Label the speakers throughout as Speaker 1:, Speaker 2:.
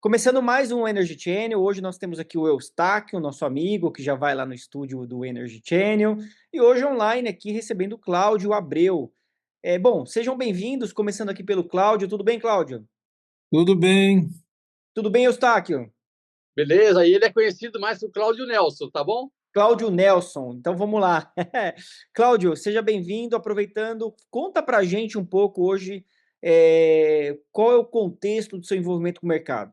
Speaker 1: Começando mais um Energy Channel, hoje nós temos aqui o Eustáquio, nosso amigo, que já vai lá no estúdio do Energy Channel, e hoje online aqui recebendo o Cláudio Abreu. Bom, sejam bem-vindos, começando aqui pelo Cláudio. Tudo bem, Cláudio?
Speaker 2: Tudo bem.
Speaker 1: Tudo bem, Eustáquio?
Speaker 3: Beleza, e ele é conhecido mais por Cláudio Nelson, tá bom?
Speaker 1: Cláudio Nelson, então vamos lá. Cláudio, seja bem-vindo, aproveitando, conta pra gente um pouco hoje, qual é o contexto do seu envolvimento com o mercado.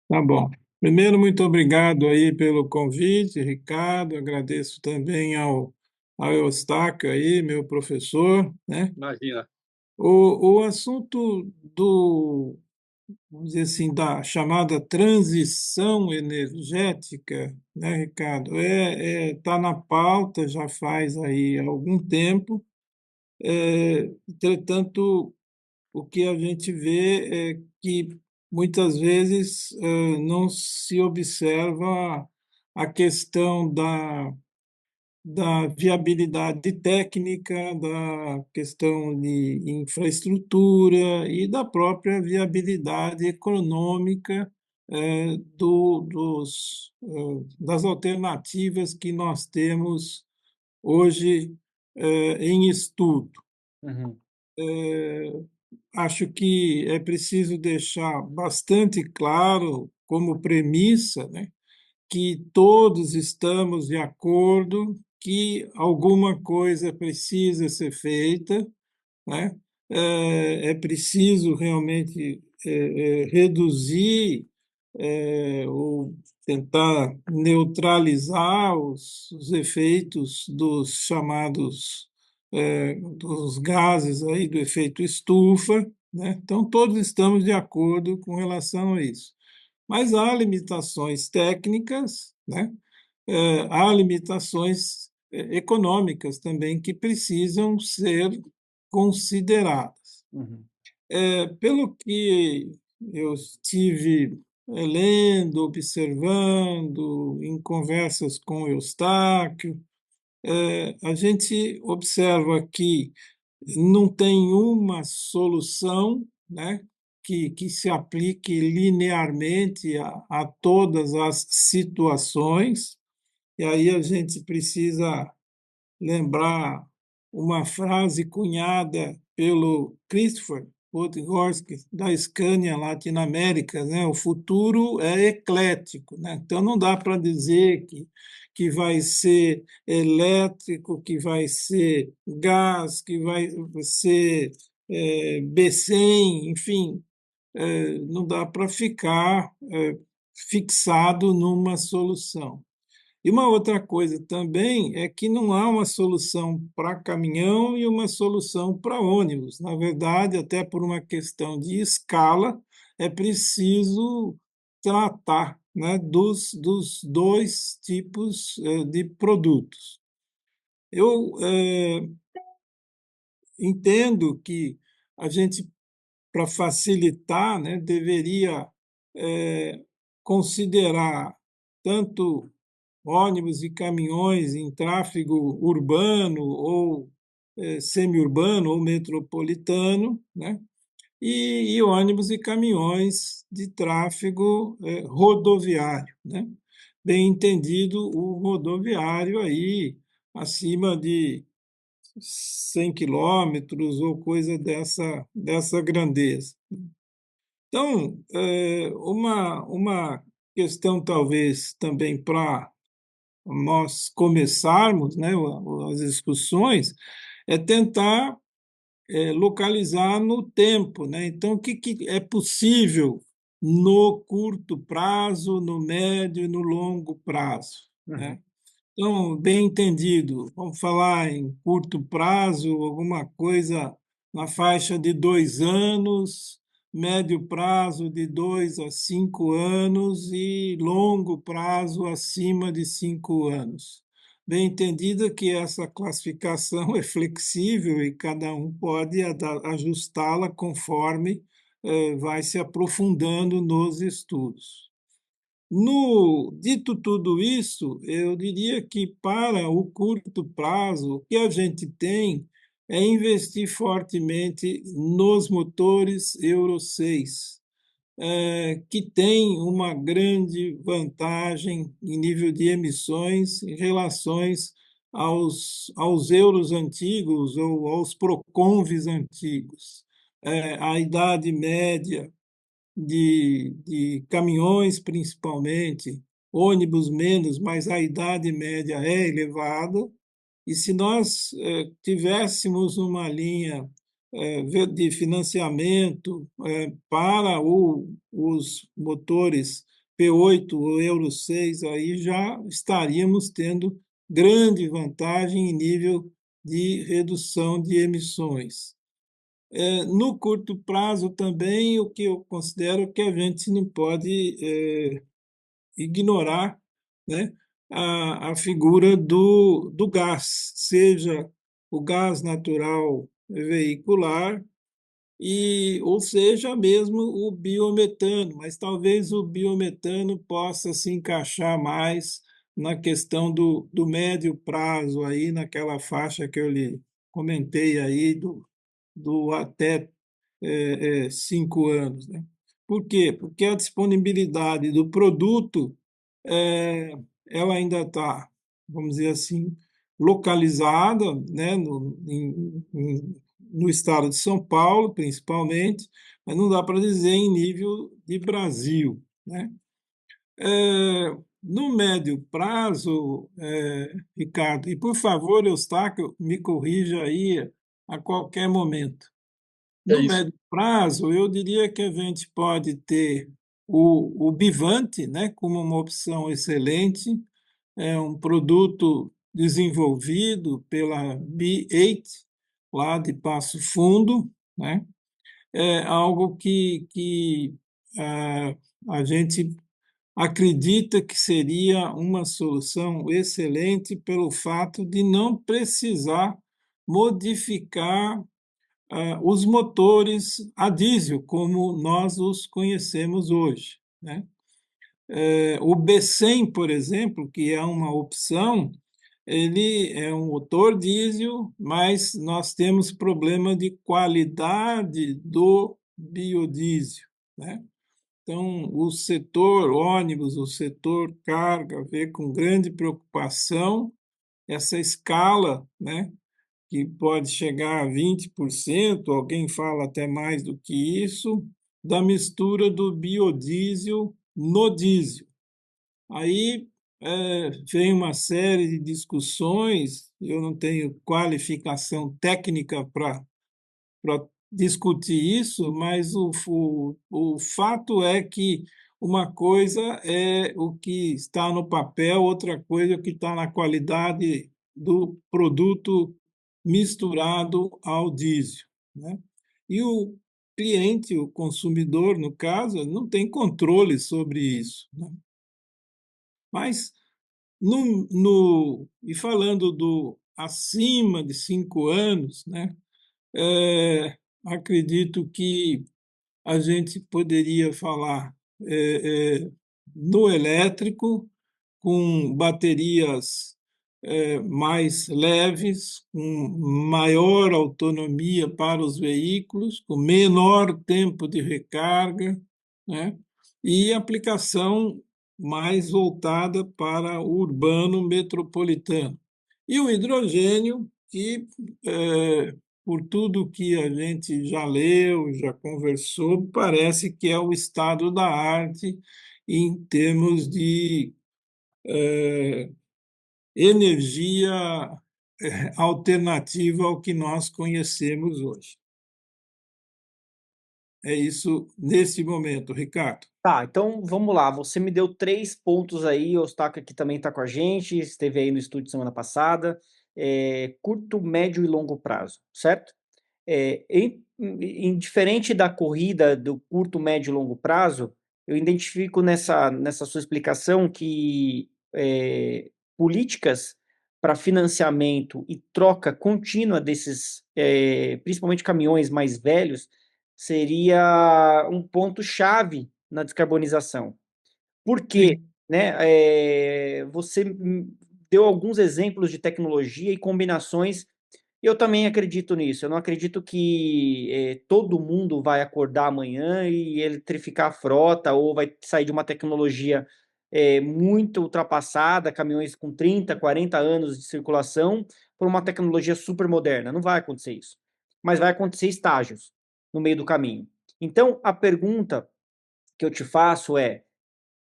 Speaker 2: Tá bom. Primeiro, muito obrigado aí pelo convite, Ricardo. Agradeço também ao Eustáquio aí, meu professor, né?
Speaker 3: Imagina.
Speaker 2: O assunto vamos dizer assim, da chamada transição energética, né, Ricardo, tá na pauta já faz aí algum tempo. Entretanto, o que a gente vê é que muitas vezes não se observa a questão da viabilidade técnica, da questão de infraestrutura e da própria viabilidade econômica das alternativas que nós temos hoje em estudo.
Speaker 1: Uhum,
Speaker 2: Acho que é preciso deixar bastante claro, como premissa, né, que todos estamos de acordo que alguma coisa precisa ser feita, né? É preciso realmente reduzir ou tentar neutralizar os efeitos dos chamados dos gases aí do efeito estufa, né? Então todos estamos de acordo com relação a isso. Mas há limitações técnicas, né? Há limitações econômicas também que precisam ser consideradas.
Speaker 1: uhum,
Speaker 2: Pelo que eu estive lendo, observando, em conversas com o Eustáquio, a gente observa que não tem uma solução, né, que se aplique linearmente a todas as situações, e aí a gente precisa lembrar uma frase cunhada pelo Christopher Podgorski, da Scania Latinoamérica, né? O futuro é eclético, né? Então não dá para dizer que vai ser elétrico, que vai ser gás, que vai ser B100, enfim, não dá para ficar fixado numa solução. E uma outra coisa também é que não há uma solução para caminhão e uma solução para ônibus. Na verdade, até por uma questão de escala, é preciso tratar, né, dos dois tipos de produtos. Eu entendo que a gente, para facilitar, né, deveria considerar tanto ônibus e caminhões em tráfego urbano ou semiurbano ou metropolitano, né? E ônibus e caminhões de tráfego rodoviário, né? Bem entendido, o rodoviário aí acima de 100 quilômetros ou coisa dessa grandeza. Então, uma questão talvez também para nós começarmos, né, as discussões, é tentar localizar no tempo, né? Então, o que é possível no curto prazo, no médio e no longo prazo,
Speaker 1: uhum.
Speaker 2: né? Então, bem entendido, vamos falar em curto prazo, alguma coisa na faixa de 2 anos, médio prazo de 2 a 5 anos e longo prazo acima de 5 anos. Bem entendida que essa classificação é flexível e cada um pode ajustá-la conforme vai se aprofundando nos estudos. No dito tudo isso, eu diria que para o curto prazo, o que a gente tem é investir fortemente nos motores Euro 6, que tem uma grande vantagem em nível de emissões em relações aos euros antigos ou aos Proconves antigos. A idade média de caminhões, principalmente, ônibus menos, mas a idade média é elevada. E se nós tivéssemos uma linha de financiamento para os motores P8 ou Euro 6, aí já estaríamos tendo grande vantagem em nível de redução de emissões. No curto prazo também, o que eu considero que a gente não pode ignorar, né, a figura do gás, seja o gás natural veicular, ou seja mesmo o biometano, mas talvez o biometano possa se encaixar mais na questão do médio prazo, aí naquela faixa que eu lhe comentei aí, do até 5 anos. Né? Por quê? Porque a disponibilidade do produto é, ela ainda está, vamos dizer assim, localizada, né, no estado de São Paulo, principalmente, mas não dá para dizer em nível de Brasil. Né? No médio prazo, Ricardo, e por favor, Eustáquio, me corrija aí a qualquer momento.
Speaker 3: É
Speaker 2: No
Speaker 3: isso.
Speaker 2: médio prazo, eu diria que a gente pode ter o Bivante, né, como uma opção excelente, é um produto desenvolvido pela B8, lá de Passo Fundo, né? É algo que a gente acredita que seria uma solução excelente pelo fato de não precisar modificar os motores a diesel, como nós os conhecemos hoje. Né? O B100, por exemplo, que é uma opção, ele é um motor diesel, mas nós temos problema de qualidade do biodiesel. Né? Então, o setor ônibus, o setor carga, vê com grande preocupação essa escala, né, que pode chegar a 20%, alguém fala até mais do que isso, da mistura do biodiesel no diesel. Aí vem uma série de discussões, eu não tenho qualificação técnica para discutir isso, mas o fato é que uma coisa é o que está no papel, outra coisa é o que está na qualidade do produto misturado ao diesel. Né? E o cliente, o consumidor, no caso, não tem controle sobre isso. Né? Mas, e falando do acima de 5 anos, né? É, acredito que a gente poderia falar no elétrico, com baterias mais leves, com maior autonomia para os veículos, com menor tempo de recarga, né? E aplicação mais voltada para o urbano metropolitano. E o hidrogênio, que por tudo que a gente já leu, já conversou, parece que é o estado da arte em termos de energia alternativa ao que nós conhecemos hoje. É isso nesse momento, Ricardo.
Speaker 1: Tá, então vamos lá. Você me deu 3 pontos aí. O Eustáquio aqui também está com a gente, esteve aí no estúdio semana passada. Curto, médio e longo prazo, certo? Diferente da corrida do curto, médio e longo prazo, eu identifico nessa sua explicação que políticas para financiamento e troca contínua desses, principalmente caminhões mais velhos, seria um ponto-chave na descarbonização. Por quê?
Speaker 2: Sim.
Speaker 1: Né? Você deu alguns exemplos de tecnologia e combinações Eu também acredito nisso. Eu não acredito que todo mundo vai acordar amanhã e eletrificar a frota ou vai sair de uma tecnologia muito ultrapassada, caminhões com 30, 40 anos de circulação, por uma tecnologia super moderna. Não vai acontecer isso. Mas vai acontecer estágios no meio do caminho. Então, a pergunta que eu te faço é: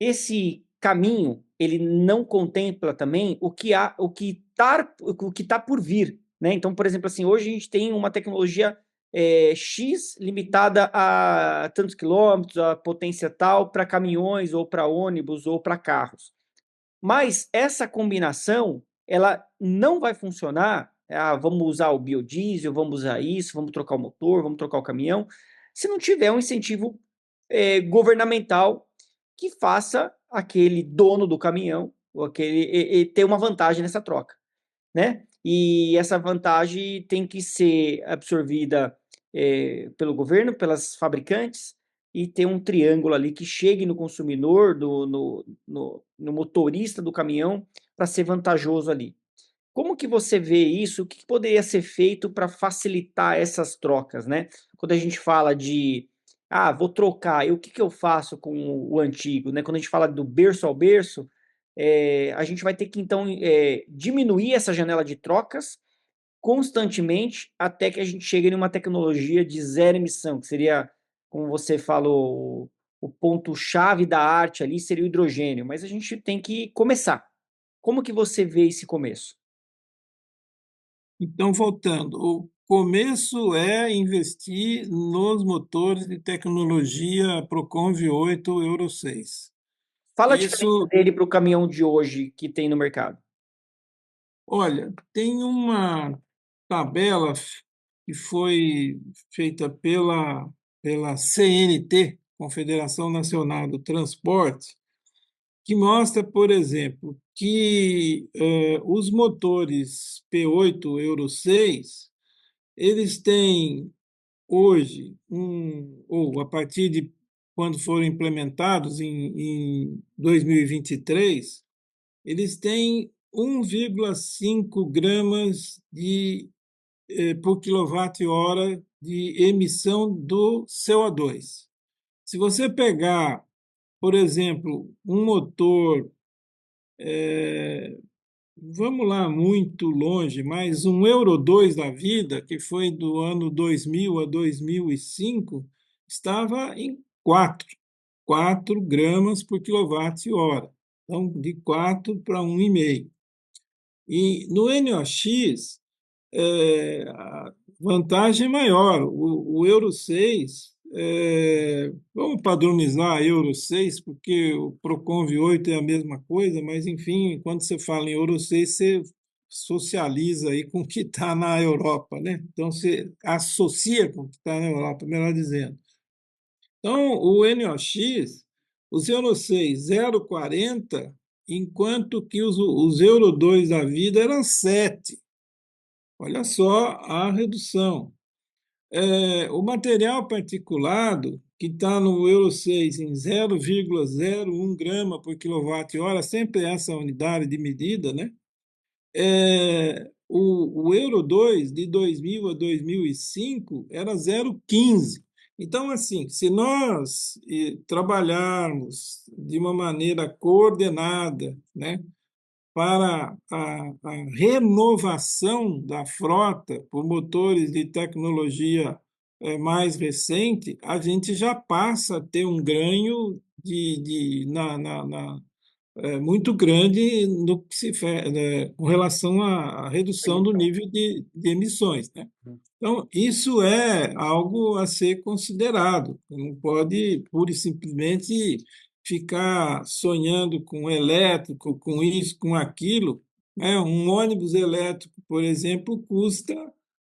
Speaker 1: esse caminho ele não contempla também o que tá por vir, né? Então, por exemplo, assim, hoje a gente tem uma tecnologia X limitada a tantos quilômetros, a potência tal para caminhões ou para ônibus ou para carros. Mas essa combinação ela não vai funcionar. Ah, vamos usar o biodiesel, vamos usar isso, vamos trocar o motor, vamos trocar o caminhão, se não tiver um incentivo governamental que faça aquele dono do caminhão ou ter uma vantagem nessa troca, né? E essa vantagem tem que ser absorvida pelo governo, pelas fabricantes, e ter um triângulo ali que chegue no consumidor, no motorista do caminhão, para ser vantajoso ali. Como que você vê isso? O que poderia ser feito para facilitar essas trocas, né? Quando a gente fala de, vou trocar, e o que que eu faço com o antigo, né? Quando a gente fala do berço ao berço, a gente vai ter que então diminuir essa janela de trocas constantemente até que a gente chegue em uma tecnologia de zero emissão, que seria, como você falou, o ponto-chave da arte ali seria o hidrogênio, mas a gente tem que começar. Como que você vê esse começo?
Speaker 2: Então, voltando, o começo é investir nos motores de tecnologia Procon V8 Euro 6.
Speaker 1: Fala a diferença
Speaker 2: Isso,
Speaker 1: dele para o caminhão de hoje que tem no mercado.
Speaker 2: olha, tem uma tabela que foi feita pela CNT, Confederação Nacional do Transporte, que mostra, por exemplo, que os motores P8 Euro 6 eles têm hoje, ou a partir de quando foram implementados em 2023, eles têm 1,5 gramas por quilowatt-hora de emissão do CO2. Se você pegar, por exemplo, um motor, vamos lá muito longe, mas um Euro 2 da vida, que foi do ano 2000 a 2005, estava em 4 gramas por quilowatt-hora. Então, de 4 para 1,5. E no NOx, a vantagem é maior. O Euro 6, vamos padronizar Euro 6, porque o Procon V8 é a mesma coisa, mas, enfim, quando você fala em Euro 6, você socializa aí com o que está na Europa, né? Então, você associa com o que está na Europa, melhor dizendo. Então, o NOx, os Euro 6, 0,40, enquanto que os Euro 2 da vida eram 7. Olha só a redução. O material particulado, que está no Euro 6 em 0,01 grama por quilowatt-hora, sempre essa unidade de medida, né? O Euro 2, de 2000 a 2005, era 0,15. Então, assim, se nós trabalharmos de uma maneira coordenada, né, para a renovação da frota por motores de tecnologia mais recente, a gente já passa a ter um ganho muito grande no que com relação à redução do nível de emissões, né? Então, isso é algo a ser considerado. Não pode, pura e simplesmente, ficar sonhando com elétrico, com isso, com aquilo, né? Um ônibus elétrico, por exemplo, custa.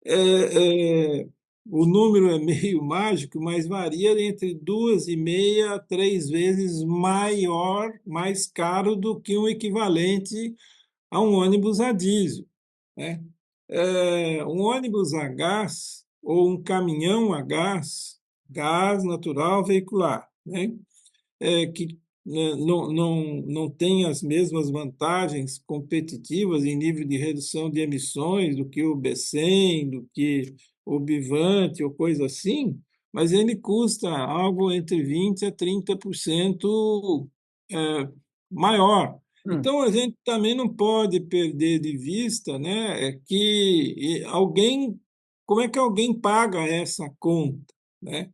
Speaker 2: é, é, o número é meio mágico, mas varia entre 2,5 a 3 vezes maior, mais caro do que um equivalente a um ônibus a diesel, né? Um ônibus a gás ou um caminhão a gás natural veicular, né? Que né, não tem as mesmas vantagens competitivas em nível de redução de emissões do que o B100, do que o Bivante ou coisa assim, mas ele custa algo entre 20% a 30% maior.
Speaker 1: Hum,
Speaker 2: Então, a gente também não pode perder de vista, né, que alguém, como é que alguém paga essa conta, né?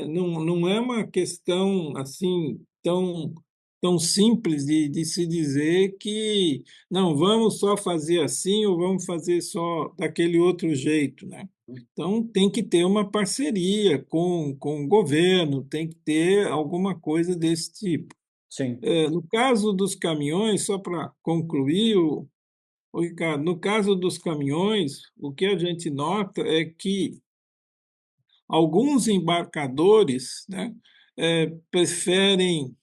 Speaker 2: Não é uma questão assim tão simples de se dizer que não, vamos só fazer assim ou vamos fazer só daquele outro jeito, né? Então, tem que ter uma parceria com o governo, tem que ter alguma coisa desse tipo.
Speaker 1: sim,
Speaker 2: No caso dos caminhões, só para concluir, o Ricardo, no caso dos caminhões, o que a gente nota é que alguns embarcadores, né, preferem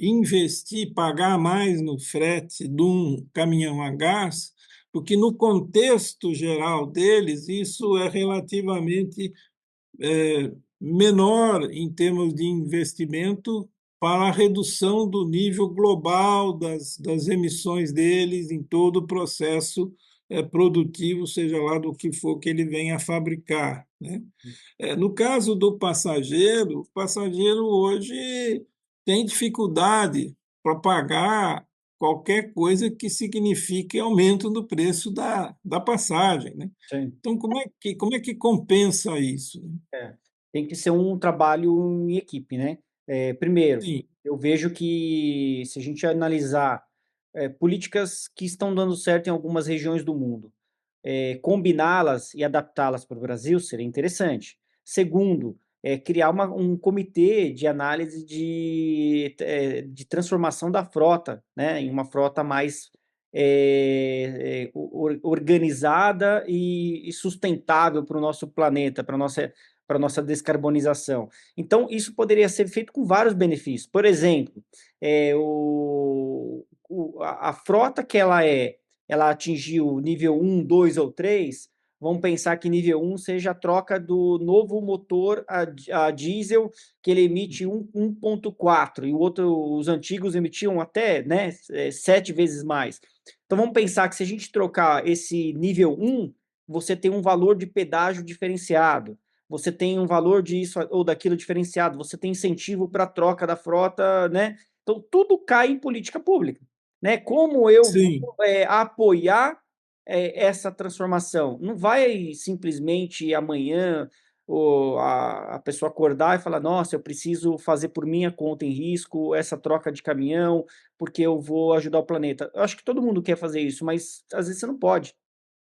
Speaker 2: investir, pagar mais no frete de um caminhão a gás, porque no contexto geral deles isso é relativamente menor em termos de investimento para a redução do nível global das emissões deles em todo o processo produtivo, seja lá do que for que ele venha a fabricar, né? No caso do passageiro, o passageiro hoje tem dificuldade para pagar qualquer coisa que signifique aumento do preço da passagem, né?
Speaker 1: sim.
Speaker 2: Então, como é que compensa isso?
Speaker 1: É, tem que ser um trabalho em equipe, né? Primeiro,
Speaker 2: Sim,
Speaker 1: eu vejo que se a gente analisar políticas que estão dando certo em algumas regiões do mundo, combiná-las e adaptá-las para o Brasil seria interessante. Segundo, criar um comitê de análise de transformação da frota, né, em uma frota mais organizada e sustentável para o nosso planeta, para a nossa descarbonização. Então, isso poderia ser feito com vários benefícios. Por exemplo, a frota que ela atingiu nível um, 2 ou 3, vamos pensar que nível um seja a troca do novo motor a diesel, que ele emite 1,4, e o outro, os antigos emitiam até, né, 7 vezes mais. Então vamos pensar que se a gente trocar esse nível um, você tem um valor de pedágio diferenciado, você tem um valor disso ou daquilo diferenciado, você tem incentivo para a troca da frota, né? Então tudo cai em política pública, né? Como eu vou
Speaker 2: sim,
Speaker 1: apoiar essa transformação? Não vai simplesmente amanhã a pessoa acordar e falar: nossa, eu preciso fazer por minha conta em risco essa troca de caminhão, porque eu vou ajudar o planeta. Eu acho que todo mundo quer fazer isso, mas às vezes você não pode,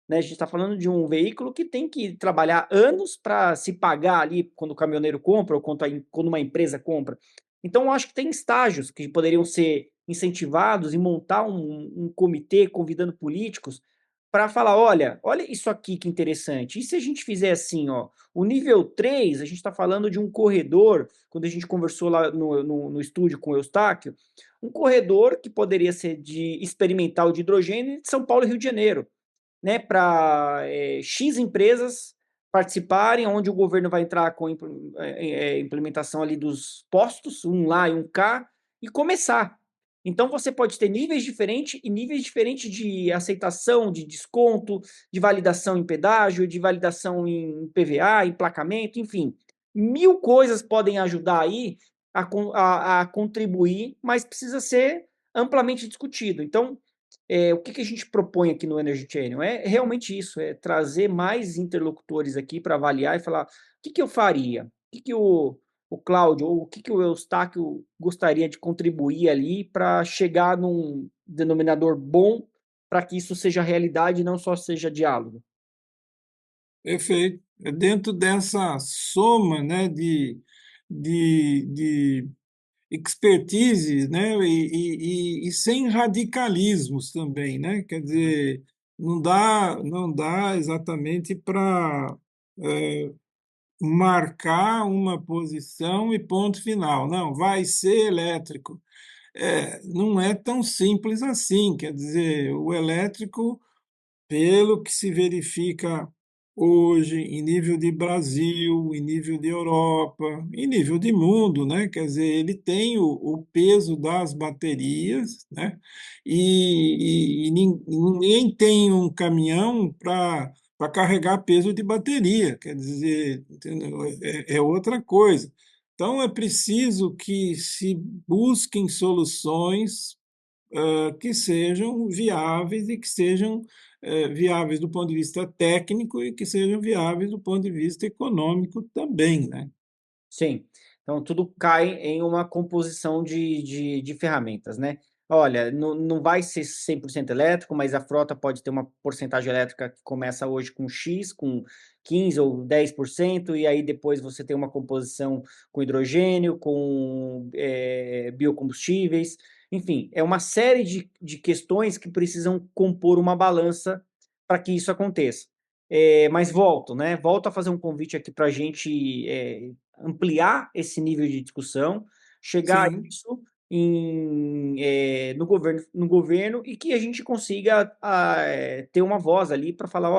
Speaker 1: né? A gente está falando de um veículo que tem que trabalhar anos para se pagar ali quando o caminhoneiro compra ou quando uma empresa compra. Então, eu acho que tem estágios que poderiam ser incentivados e montar um comitê convidando políticos para falar: olha isso aqui que interessante. E se a gente fizer assim, ó, o nível 3 a gente está falando de um corredor, quando a gente conversou lá no estúdio com o Eustáquio, um corredor que poderia ser de experimental de hidrogênio de São Paulo e Rio de Janeiro, né, para X empresas participarem, onde o governo vai entrar com implementação ali dos postos, um lá e um cá, e começar. Então você pode ter níveis diferentes e níveis diferentes de aceitação, de desconto, de validação em pedágio, de validação em PVA, emplacamento, enfim. Mil coisas podem ajudar aí a contribuir, mas precisa ser amplamente discutido. Então, o que a gente propõe aqui no Energy Channel? É realmente isso, é trazer mais interlocutores aqui para avaliar e falar o que eu faria, que o Cláudio ou o que o Eustáquio gostaria de contribuir ali para chegar num denominador bom para que isso seja realidade e não só seja diálogo.
Speaker 2: perfeito. É dentro dessa soma, né, de expertises, né, e sem radicalismos também, né? Quer dizer, não dá exatamente para marcar uma posição e ponto final. Não, vai ser elétrico. Não é tão simples assim. Quer dizer, o elétrico, pelo que se verifica hoje, em nível de Brasil, em nível de Europa, em nível de mundo, né? Quer dizer, ele tem o peso das baterias, né? Ninguém tem um caminhão para carregar peso de bateria, quer dizer, entendeu? É outra coisa. Então, é preciso que se busquem soluções que sejam viáveis e que sejam viáveis do ponto de vista técnico e que sejam viáveis do ponto de vista econômico também, né?
Speaker 1: Sim. Então tudo cai em uma composição de ferramentas, né? Olha, não vai ser 100% elétrico, mas a frota pode ter uma porcentagem elétrica que começa hoje com X, com 15 ou 10%, e aí depois você tem uma composição com hidrogênio, com biocombustíveis, enfim, é uma série de questões que precisam compor uma balança para que isso aconteça. Mas volto, né? Volto a fazer um convite aqui para a gente ampliar esse nível de discussão, chegar a
Speaker 2: Sim,
Speaker 1: isso no governo e que a gente consiga ter uma voz ali para falar,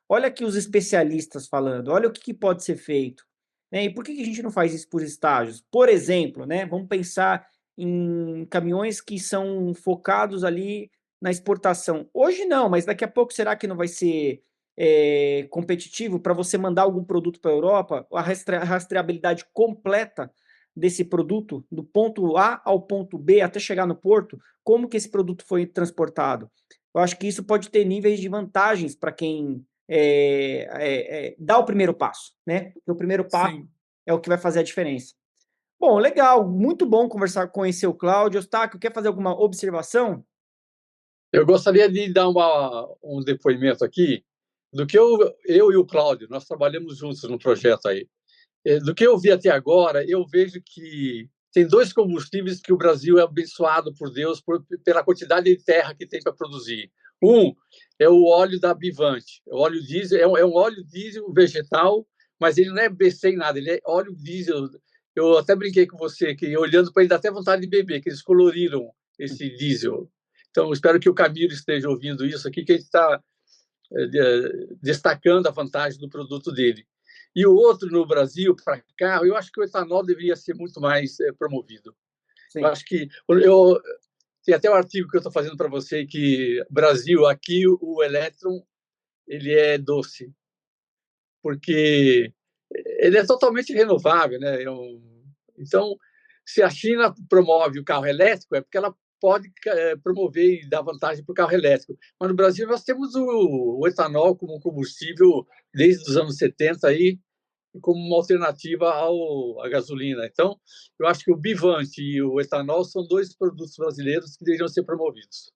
Speaker 1: olha aqui os especialistas falando, olha o que pode ser feito, né? E por que a gente não faz isso por estágios? Por exemplo, né? Vamos pensar em caminhões que são focados ali na exportação. Hoje não, mas daqui a pouco será que não vai ser competitivo para você mandar algum produto para a Europa, a rastreabilidade completa desse produto, do ponto A ao ponto B até chegar no porto, como que esse produto foi transportado. Eu acho que isso pode ter níveis de vantagens para quem dá o primeiro passo, né? Porque o primeiro passo
Speaker 2: sim.
Speaker 1: é o que vai fazer a diferença. Bom, legal, muito bom conversar, conhecer o Cláudio. Eustáquio, quer fazer alguma observação?
Speaker 3: Eu gostaria de dar um depoimento aqui do que eu e o Cláudio, nós trabalhamos juntos no projeto aí. Do que eu vi até agora, eu vejo que tem dois combustíveis que o Brasil é abençoado por Deus pela quantidade de terra que tem para produzir. Um é o óleo da Bivante. O óleo diesel é um óleo diesel vegetal, mas ele não é BC em nada, ele é óleo diesel. Eu até brinquei com você que olhando para ele dá até vontade de beber, que eles coloriram esse diesel. Então, espero que o Camilo esteja ouvindo isso aqui, que ele está destacando a vantagem do produto dele. E o outro no Brasil, para carro, eu acho que o etanol deveria ser muito mais promovido. Eu
Speaker 1: Sim.
Speaker 3: acho que tem até um artigo que eu estou fazendo para você que Brasil, aqui o elétron ele é doce, porque ele é totalmente renovável, né? Então, se a China promove o carro elétrico, é porque ela pode promover e dar vantagem para o carro elétrico. Mas no Brasil nós temos o etanol como combustível desde os anos 70 aí, como uma alternativa à gasolina. Então, eu acho que o Bivante e o etanol são dois produtos brasileiros que deveriam ser promovidos.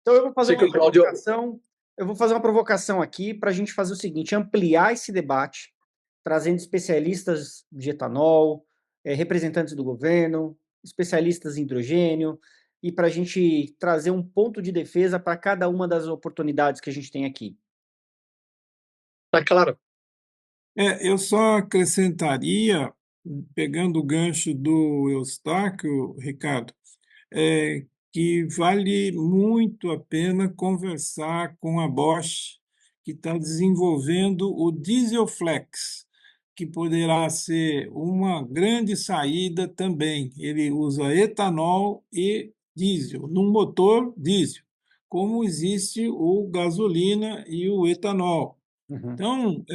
Speaker 1: Então eu vou fazer
Speaker 3: Sei que
Speaker 1: uma
Speaker 3: o Cláudio
Speaker 1: provocação, eu vou fazer uma provocação aqui para a gente fazer o seguinte, ampliar esse debate, trazendo especialistas de etanol, representantes do governo, especialistas em hidrogênio, e para a gente trazer um ponto de defesa para cada uma das oportunidades que a gente tem aqui.
Speaker 3: está claro.
Speaker 2: Eu só acrescentaria, pegando o gancho do Eustáquio, Ricardo, é, que vale muito a pena conversar com a Bosch, que está desenvolvendo o Dieselflex, que poderá ser uma grande saída também. Ele usa etanol e diesel, num motor diesel, como existe o gasolina e o etanol.
Speaker 1: Uhum.
Speaker 2: Então,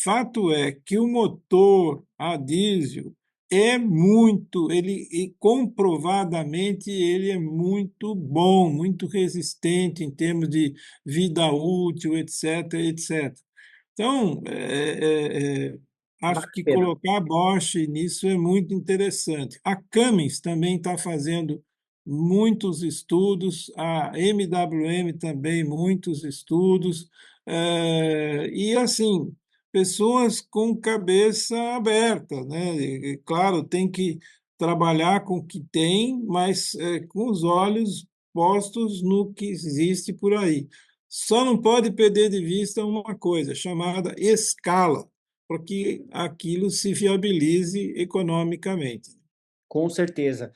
Speaker 2: fato é que o motor a diesel é muito, ele e comprovadamente ele é muito bom, muito resistente em termos de vida útil, etc, etc. Então,
Speaker 1: Vale
Speaker 2: acho
Speaker 1: a
Speaker 2: que
Speaker 1: pena.
Speaker 2: colocar a Bosch nisso é muito interessante. A Cummins também está fazendo muitos estudos, a MWM também muitos estudos, e assim, pessoas com cabeça aberta, né? E, claro, tem que trabalhar com o que tem, mas com os olhos postos no que existe por aí. Só não pode perder de vista uma coisa chamada escala, para que aquilo se viabilize economicamente.
Speaker 1: Com certeza.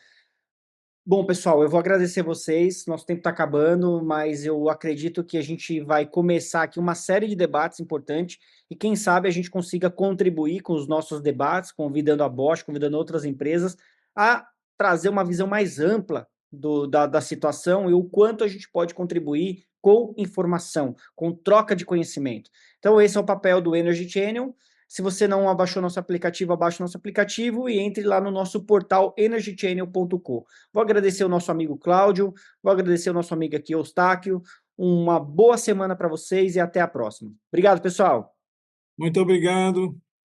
Speaker 1: Bom, pessoal, eu vou agradecer vocês. Nosso tempo está acabando, mas eu acredito que a gente vai começar aqui uma série de debates importantes e quem sabe a gente consiga contribuir com os nossos debates, convidando a Bosch, convidando outras empresas a trazer uma visão mais ampla da situação e o quanto a gente pode contribuir com informação, com troca de conhecimento. Então, esse é o papel do Energy Channel. Se você não abaixou nosso aplicativo, abaixe nosso aplicativo e entre lá no nosso portal energychannel.com. Vou agradecer o nosso amigo Cláudio, vou agradecer o nosso amigo aqui, Eustáquio. Uma boa semana para vocês e até a próxima. Obrigado, pessoal.
Speaker 2: Muito obrigado.